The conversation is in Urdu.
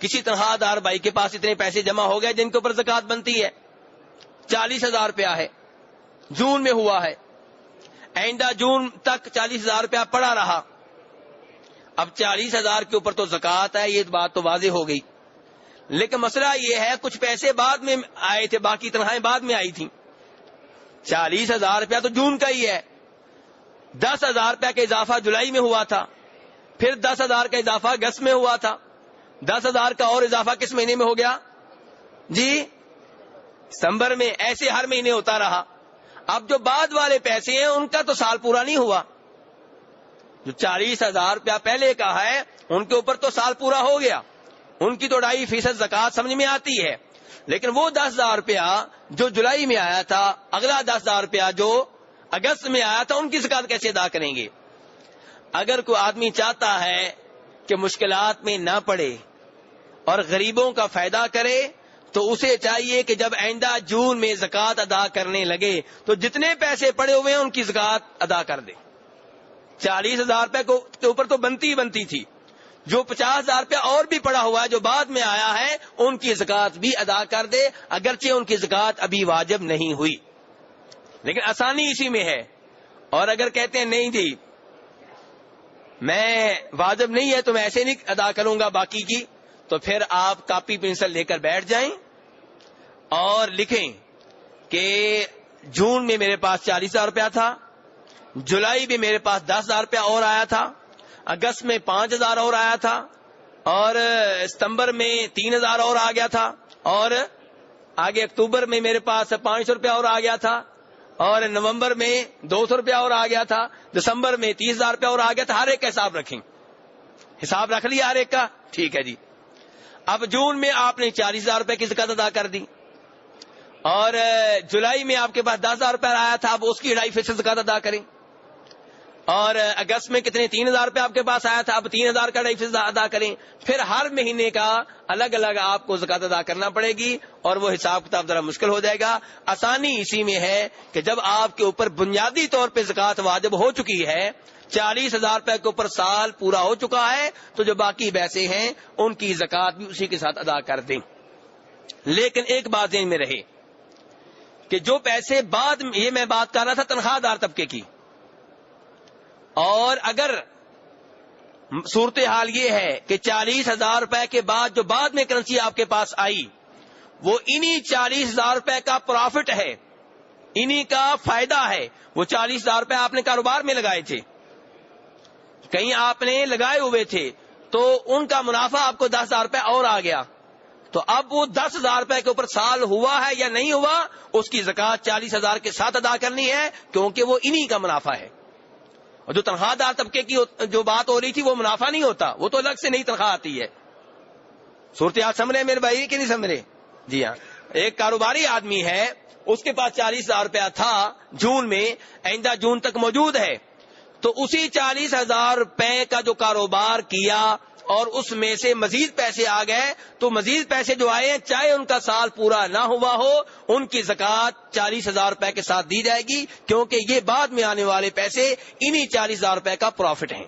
کسی تنخواہ دار بھائی کے پاس اتنے پیسے جمع ہو گئے جن کے اوپر زکوٰۃ بنتی ہے، 40,000 روپیہ ہے، جون میں ہوا ہے، آئندہ جون تک 40,000 روپیہ پڑا رہا، اب 40,000 کے اوپر تو زکوٰۃ ہے، یہ بات تو واضح ہو گئی، لیکن مسئلہ یہ ہے کچھ پیسے بعد میں آئے تھے، باقی تنخواہیں بعد میں آئی تھیں، 40,000 روپیہ تو جون کا ہی ہے، 10,000 روپیہ کا اضافہ جولائی میں ہوا تھا، پھر 10,000 کا اضافہ اگست میں ہوا تھا، 10,000 کا اور اضافہ کس مہینے میں ہو گیا جی؟ دسمبر میں، ایسے ہر مہینے ہوتا رہا۔ اب جو بعد والے پیسے ہیں ان کا تو سال پورا نہیں ہوا، جو 40,000 روپیہ پہلے کا ہے ان کے اوپر تو سال پورا ہو گیا، ان کی تو 2.5% زکوٰۃ سمجھ میں آتی ہے، لیکن وہ 10,000 روپیہ جو جولائی میں آیا تھا، اگلا 10,000 روپیہ جو اگست میں آیا تھا، ان کی زکوٰۃ کیسے ادا کریں گے؟ اگر کوئی آدمی چاہتا ہے کہ مشکلات میں نہ پڑے اور غریبوں کا فائدہ کرے تو اسے چاہیے کہ جب آئندہ جون میں زکوٰۃ ادا کرنے لگے تو جتنے پیسے پڑے ہوئے ہیں ان کی زکوٰۃ ادا کر دے۔ 40,000 روپے کے اوپر تو بنتی تھی، جو 50,000 روپیہ اور بھی پڑا ہوا ہے جو بعد میں آیا ہے ان کی زکوٰۃ بھی ادا کر دے، اگرچہ ان کی زکوٰۃ ابھی واجب نہیں ہوئی، لیکن آسانی اسی میں ہے۔ اور اگر کہتے ہیں نہیں جی میں واجب نہیں ہے تو میں ایسے نہیں ادا کروں گا باقی کی، تو پھر آپ کاپی پنسل لے کر بیٹھ جائیں اور لکھیں کہ جون میں میرے پاس 40,000 روپیہ تھا، جولائی میں میرے پاس 10,000 روپیہ اور آیا تھا، اگست میں 5,000 اور آیا تھا، اور ستمبر میں 3,000 اور آ گیا تھا، اور آگے اکتوبر میں میرے پاس 500 روپیہ اور آ گیا تھا، اور نومبر میں 200 روپیہ اور آ گیا تھا، دسمبر میں 30,000 روپیہ اور آ گیا تھا۔ ہر ایک کا حساب رکھیں، حساب رکھ لیا ہر ایک کا، ٹھیک ہے جی۔ اب جون میں آپ نے 40,000 روپے کی زکوٰۃ ادا کر دی، اور جولائی میں آپ کے پاس 10,000 روپے آیا تھا، اب اس کی 2.5% زکوٰۃ ادا کریں، اور اگست میں کتنے 3,000 روپے آپ کے پاس آیا تھا، اب 3,000 کا 2.5% ادا کریں، پھر ہر مہینے کا الگ الگ آپ کو زکوٰۃ ادا کرنا پڑے گی، اور وہ حساب کتاب ذرا مشکل ہو جائے گا۔ آسانی اسی میں ہے کہ جب آپ کے اوپر بنیادی طور پہ زکوٰۃ واجب ہو چکی ہے، 40,000 روپے کے اوپر سال پورا ہو چکا ہے، تو جو باقی پیسے ہیں ان کی زکوٰۃ بھی اسی کے ساتھ ادا کر دیں۔ لیکن ایک بات ذہن میں رہے کہ جو پیسے بعد میں، یہ میں بات کر رہا تھا تنخواہ دار طبقے کی، اور اگر صورتحال یہ ہے کہ 40,000 روپے کے بعد جو بعد میں کرنسی آپ کے پاس آئی وہ انہی 40,000 روپے کا پروفٹ ہے، انہی کا فائدہ ہے، وہ 40,000 روپے آپ نے کاروبار میں لگائے تھے، کہیں آپ نے لگائے ہوئے تھے، تو ان کا منافع آپ کو 10,000 روپے اور آ گیا، تو اب وہ 10,000 روپے کے اوپر سال ہوا ہے یا نہیں ہوا، اس کی زکوٰۃ 40,000 کے ساتھ ادا کرنی ہے، کیونکہ وہ انہی کا منافع ہے۔ اور جو تنخواہ دار طبقے کی جو بات ہو رہی تھی وہ منافع نہیں ہوتا، وہ تو الگ سے نہیں تنخواہ آتی ہے۔ صورتحال سمجھ رہے میرے بھائی کہ نہیں سمجھ رہے؟ جی ہاں، ایک کاروباری آدمی ہے، اس کے پاس 40,000 روپیہ تھا جون میں، آئندہ جون تک موجود ہے، تو اسی 40,000 روپے کا جو کاروبار کیا اور اس میں سے مزید پیسے آ گئے، تو مزید پیسے جو آئے ہیں چاہے ان کا سال پورا نہ ہوا ہو، ان کی زکوٰۃ 40,000 روپے کے ساتھ دی جائے گی، کیونکہ یہ بعد میں آنے والے پیسے انہی 40,000 روپے کا پروفٹ ہیں۔